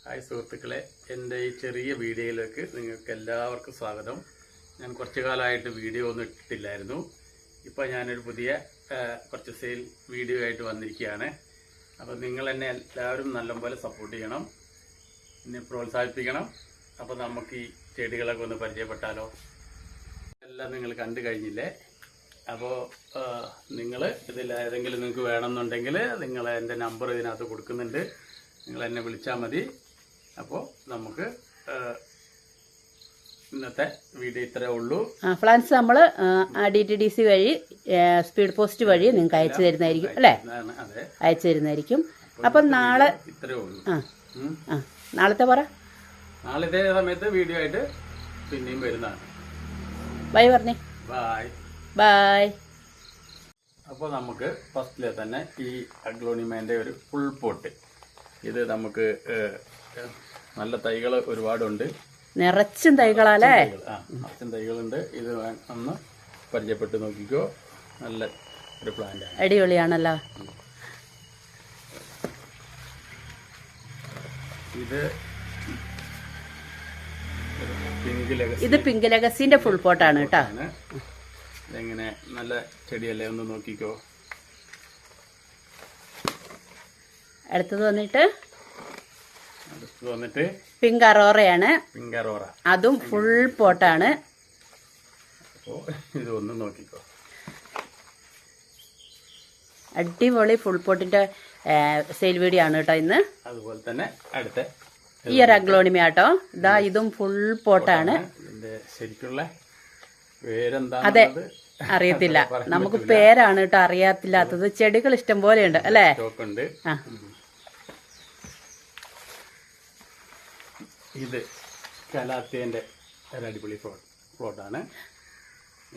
Hi സുഹൃത്തുക്കളെ, എൻ്റെ ഈ ചെറിയ വീഡിയോയിലേക്ക് നിങ്ങൾക്ക് എല്ലാവർക്കും സ്വാഗതം. ഞാൻ കുറച്ചു കാലമായിട്ട് വീഡിയോ ഒന്നും ഇട്ടിട്ടില്ലായിരുന്നു. ഇപ്പോൾ ഞാനൊരു പുതിയ കുറച്ച് സെയിൽ വീഡിയോ ആയിട്ട് വന്നിരിക്കുകയാണ്. അപ്പോൾ നിങ്ങൾ എന്നെ എല്ലാവരും നല്ലപോലെ സപ്പോർട്ട് ചെയ്യണം, എന്നെ പ്രോത്സാഹിപ്പിക്കണം. അപ്പോൾ നമുക്ക് ഈ ചെടികളൊക്കെ ഒന്ന് പരിചയപ്പെട്ടാലോ. എല്ലാം നിങ്ങൾ കണ്ടു കഴിഞ്ഞില്ലേ? അപ്പോൾ നിങ്ങൾ ഇതിൽ ഏതെങ്കിലും നിങ്ങൾക്ക് വേണമെന്നുണ്ടെങ്കിൽ നിങ്ങൾ എൻ്റെ നമ്പർ ഇതിനകത്ത് കൊടുക്കുന്നുണ്ട്, നിങ്ങൾ എന്നെ വിളിച്ചാൽ മതി. അപ്പോൾ നമുക്ക് ഇന്നത്തെ വീഡിയോ ഇത്രേ ഉള്ളൂ. പ്ലാൻസ് നമ്മൾ DTDC വഴി സ്പീഡ് പോസ്റ്റ് വഴി നിങ്ങൾക്ക് അയച്ചു തരുന്നതായിരിക്കും അല്ലേ? അയച്ചു തരുന്നതായിരിക്കും. അപ്പം നാളെ ഇത്രേ ഉള്ളൂ. നാളത്തെ പറ. നാളെ ഇതേ സമയത്ത് വീഡിയോ ആയിട്ട് പിന്നെയും വരുന്നതാണ്. ബൈ പറഞ്ഞേ. Bye bye. അപ്പോൾ നമുക്ക് ഫസ്റ്റിലെ തന്നെ ഈ അഗ്ലോണിമേൻ്റെ ഒരു ഫുൾ പോട്ട്, ഇത് നമുക്ക് നല്ല തൈകൾ ഒരുപാടുണ്ട്, നിറച്ചും തൈകളല്ലേ? നിറച്ചും തൈകളുണ്ട്. ഇത് ഒന്ന് പരിചയപ്പെട്ട് നോക്കിക്കോ. നല്ല ഒരു പ്ലാന്റ് ആണ്, അടിപൊളിയാണല്ലോ. ഇത് പിങ്ക് ലെഗസിന്റെ ഫുൾ പോട്ടാണ് കേട്ടോ. ഇതെങ്ങനെ നല്ല ചെടിയല്ലേ, ഒന്ന് നോക്കിക്കോ. അടുത്തത് വന്നിട്ട് പിങ്ക് അറോറയാണ്. പിങ്ക് അറോറ, അതും ഫുൾ പോട്ടാണ്. അപ്പോൾ ഇത് ഒന്ന് നോക്കിക്കോ. അടിപൊളി ഫുൾ പോട്ടിന്റെ സെയിൽ വീഡിയോ ആണ് കേട്ടോ ഇന്ന്. അതുപോലെ തന്നെ അടുത്ത ഈ ഒരു അഗ്ലോണിമ കേട്ടോ. ഇതാ ഇതും ഫുൾ പോട്ടാണ്. ഇതിന്റെ ശരിക്കുള്ള പേരെന്താ? അതെ, അറിയത്തില്ല. നമുക്ക് പേരാണ് കേട്ടോ അറിയാത്തില്ലാത്തത്. ചെടികൾ ഇഷ്ടം പോലെ ഉണ്ട് അല്ലേ? ഇത് കലാത്തിയന്റെ ഒരു അടിപൊളി ഫ്ലോട്ടാണ്.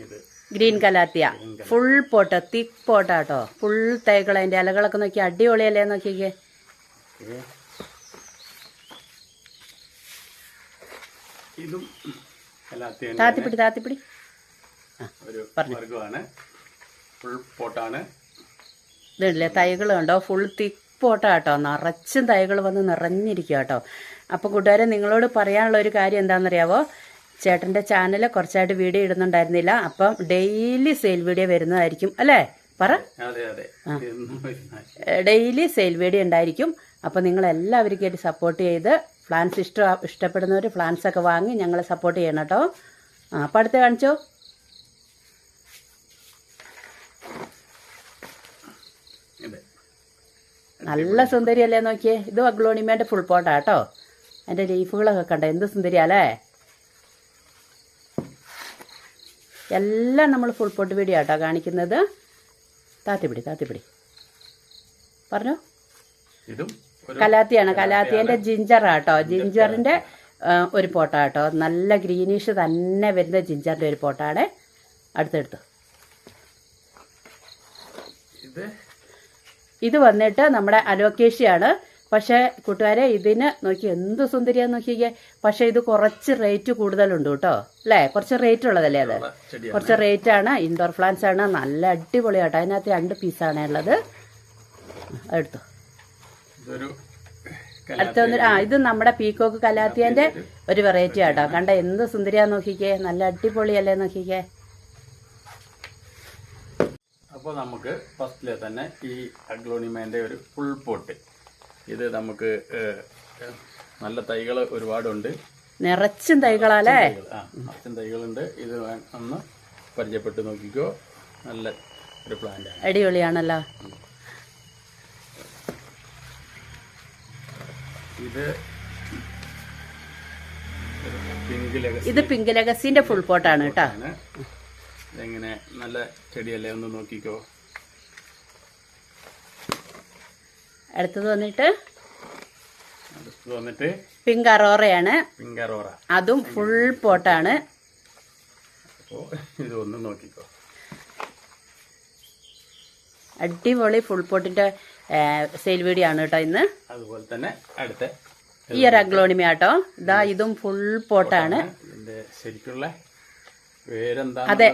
ഇത് ഗ്രീൻ കലാത്തിയ ഫുൾ പോട്ട്, തിക്ക് പോട്ടാട്ടോ. ഫുൾ തൈകൾ, അതിന്റെ ഇലകളൊക്കെ നോക്കി അടിപൊളിയല്ലേ നോക്കിക്കേ. ഇതും താത്തിപ്പിടി താത്തിപ്പിടി ഒരു വർഗമാണ്, ഫുൾ പോട്ടാണ്. ഇതല്ലേ തൈകൾ കണ്ടോ? ഫുൾ തിക്ക് പോട്ടാട്ടോ. നിറച്ചും തൈകൾ വന്ന് നിറഞ്ഞിരിക്കുക കേട്ടോ. അപ്പോൾ കൂട്ടുകാരെ, നിങ്ങളോട് പറയാനുള്ള ഒരു കാര്യം എന്താണെന്നറിയാവോ? ചേട്ടൻ്റെ ചാനൽ കുറച്ചായിട്ട് വീഡിയോ ഇടുന്നുണ്ടായിരുന്നില്ല. അപ്പം ഡെയിലി സെയിൽ വീഡിയോ വരുന്നതായിരിക്കും അല്ലേ? പറ. ഡെയിലി സെയിൽ വീഡിയോ ഉണ്ടായിരിക്കും. അപ്പോൾ നിങ്ങളെല്ലാവർക്കും സപ്പോർട്ട് ചെയ്ത് പ്ലാൻസ് ഇഷ്ടപ്പെടുന്നവർ പ്ലാൻസൊക്കെ വാങ്ങി ഞങ്ങളെ സപ്പോർട്ട് ചെയ്യണം കേട്ടോ. അപ്പം അടുത്ത് കാണിച്ചോ. നല്ല സുന്ദരിയല്ലേ നോക്കിയേ. ഇത് അഗ്ലോണിമേൻ്റെ ഫുൾ പോട്ടാ കേട്ടോ. അതിൻ്റെ ലീഫുകളൊക്കെ കണ്ടോ, എന്ത് സുന്ദരിയാല്ലേ? എല്ലാം നമ്മൾ ഫുൾ പോട്ട് വീഡിയോ കേട്ടോ കാണിക്കുന്നത്. താത്തിപ്പിടി താത്തിപ്പിടി പറഞ്ഞോ. കലാത്തിയാണ്. കലാത്തിയൻ്റെ ജിഞ്ചറാട്ടോ. ജിഞ്ചറിൻ്റെ ഒരു പോട്ടാട്ടോ. നല്ല ഗ്രീനിഷ് തന്നെ വരുന്ന ജിഞ്ചറിൻ്റെ ഒരു പോട്ടാണ്. അടുത്തെടുത്തു. ഇത് വന്നിട്ട് നമ്മുടെ അലോക്കേഷ്യയാണ്. പക്ഷേ കൂട്ടുകാരെ, ഇതിന് നോക്കി എന്ത് സുന്ദരിയാന്ന് നോക്കിക്കേ. പക്ഷെ ഇത് കുറച്ച് റേറ്റ് കൂടുതലുണ്ട് കേട്ടോ അല്ലേ? കുറച്ച് റേറ്റ് ഉള്ളതല്ലേ അത്? കുറച്ച് റേറ്റ് ആണ്. ഇൻഡോർ പ്ലാന്റ്സ് ആണ്. നല്ല അടിപൊളിയാട്ടോ. അതിനകത്ത് 2 പീസാണ് ഉള്ളത്. എടുത്തു. അടുത്ത വന്നിട്ട് ഇത് നമ്മുടെ പീക്കോക്ക് കലാത്തിയന്റെ ഒരു വെറൈറ്റി ആട്ടോ. കണ്ട എന്ത് സുന്ദരിയാന്ന് നോക്കിക്കേ. നല്ല അടിപൊളിയല്ലേ നോക്കിക്കേ. അപ്പോൾ നമുക്ക് ഫസ്റ്റിലെ തന്നെ ഈ അഗ്ലോണിമേൻ്റെ ഒരു ഫുൾ പോട്ട്, ഇത് നമുക്ക് നല്ല തൈകൾ ഒരുപാടുണ്ട്, നിറച്ചും തൈകളല്ലേ? നിറച്ചും തൈകളുണ്ട്. ഇത് ഒന്ന് പരിചയപ്പെട്ട് നോക്കിക്കോ. നല്ല ഒരു പ്ലാന്റ് ആണ്, അടിപൊളിയാണല്ലോ. ഇത് പിങ്ക് ലെഗസിന്റെ ഫുൾ പോട്ടാണ് കേട്ടോ. ഇതെങ്ങനെ നല്ല ചെടിയല്ലേ, ഒന്ന് നോക്കിക്കോ. അടുത്തത് വന്നിട്ട് പിങ്ക് അറോറയാണ്. പിങ്ക് അറോറ, അതും ഫുൾ പോട്ടാണ്. ഇതൊന്ന് നോക്കിക്കോ. അടിപൊളി ഫുൾ പോട്ടിന്റെ സെയിൽ വീഡിയോ ആണ് കേട്ടോ ഇന്ന്. അതുപോലെ തന്നെ അടുത്ത ഈ ഒരു അഗ്ലോണിമ കേട്ടോ. ഇതാ ഇതും ഫുൾ പോട്ടാണ്. ശരിക്കുള്ള പേരെന്താ? അതെ,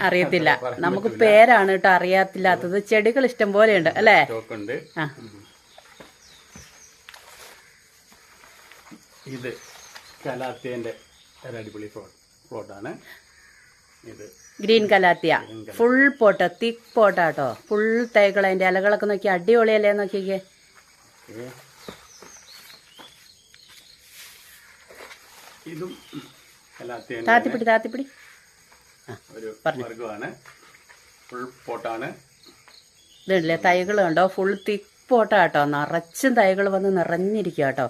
അറിയത്തില്ല. നമുക്ക് പേരാണ് കേട്ടോ അറിയാത്തില്ലാത്തത്. ചെടികൾ ഇഷ്ടം പോലെ ഉണ്ട് അല്ലേ? ഇത് കലാത്തിയൻ്റെ ഒരു അടിപൊളി ഫ്ലോട്ടാണ് ഇത്. ഗ്രീൻ കലാത്തിയ ഫുൾ പോട്ട്, തിക്ക് പോട്ടാട്ടോ. ഫുൾ തൈകൾ, അതിൻ്റെ ഇലകളൊക്കെ നോക്കി അടിപൊളിയല്ലേ നോക്കിക്കേ. ഇതും കലാത്തിയൻ്റെ താത്തിപ്പിടി ഒരു വർഗമാണ്. ഫുൾ പോട്ടാണ്. ഇതുണ്ടല്ലേ തൈകൾ കണ്ടോ, ഫുൾ തിക്ക് പോട്ടാട്ടോ. നിറച്ചും തൈകൾ വന്ന് നിറഞ്ഞിരിക്കുക കേട്ടോ.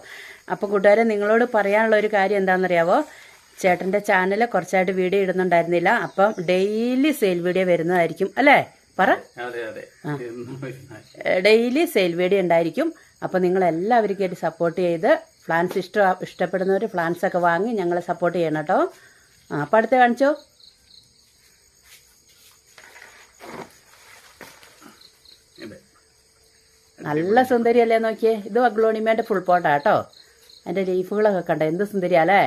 അപ്പോൾ കൂട്ടുകാരെ, നിങ്ങളോട് പറയാനുള്ള ഒരു കാര്യം എന്താണെന്നറിയാവോ, ചേട്ടൻ്റെ ചാനൽ കുറച്ചായിട്ട് വീഡിയോ ഇടുന്നുണ്ടായിരുന്നില്ല. അപ്പം ഡെയിലി സെയിൽ വീഡിയോ വരുന്നതായിരിക്കും അല്ലേ? പറ. ഡെയിലി സെയിൽ വീഡിയോ ഉണ്ടായിരിക്കും. അപ്പോൾ നിങ്ങളെല്ലാവർക്കും സപ്പോർട്ട് ചെയ്ത് പ്ലാന്റ്സ് ഇഷ്ടപ്പെടുന്നവർ പ്ലാന്റ്സ് ഒക്കെ വാങ്ങി ഞങ്ങളെ സപ്പോർട്ട് ചെയ്യണം കേട്ടോ. അപ്പം അടുത്ത് കാണിച്ചോ. നല്ല സുന്ദരിയല്ലേ നോക്കിയേ. ഇത് അഗ്ലോണിമേൻ്റെ ഫുൾ പോട്ടാ കേട്ടോ. അതിൻ്റെ ലീഫുകളൊക്കെ കണ്ടോ, എന്ത് സുന്ദരിയല്ലേ.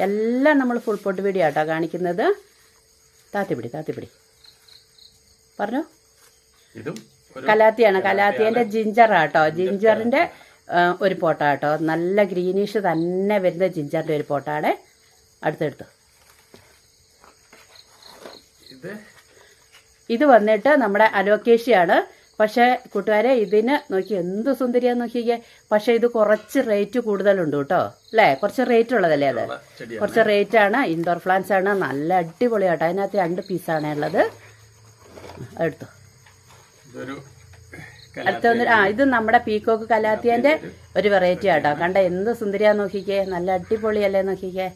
എല്ലാം നമ്മൾ ഫുൾ പോട്ട് വീഡിയോ ആട്ടോ കാണിക്കുന്നത്. താത്തിപ്പിടി പറഞ്ഞോ. കലാത്തിയാണ്. കലാത്തിയൻ്റെ ജിഞ്ചറാട്ടോ. ജിഞ്ചറിൻ്റെ ഒരു പോട്ടാട്ടോ. നല്ല ഗ്രീനിഷ് തന്നെ വരുന്ന ജിഞ്ചറിൻ്റെ ഒരു പോട്ടാണ്. അടുത്തെടുത്തു. ഇത് വന്നിട്ട് നമ്മുടെ അലോക്കേഷ്യയാണ്. പക്ഷേ കൂട്ടുകാരെ, ഇതിന് നോക്കി എന്ത് സുന്ദരിയാന്ന് നോക്കിക്കേ. പക്ഷേ ഇത് കുറച്ച് റേറ്റ് കൂടുതലുണ്ട് കേട്ടോ, അല്ലേ? കുറച്ച് റേറ്റ് ഉള്ളതല്ലേ അത്? കുറച്ച് റേറ്റ് ആണ്. ഇൻഡോർ പ്ലാന്റ്സ് ആണ്. നല്ല അടിപൊളിയാട്ടോ. അതിനകത്ത് 2 പീസാണ് ഉള്ളത്. എടുത്തു. അടുത്ത ഇത് നമ്മുടെ പീക്കോക്ക് കലാത്തിയൻ്റെ ഒരു വെറൈറ്റി ആട്ടോ. കണ്ട എന്ത് സുന്ദരിയാന്ന് നോക്കിക്കേ. നല്ല അടിപൊളിയല്ലേ നോക്കിക്കേ.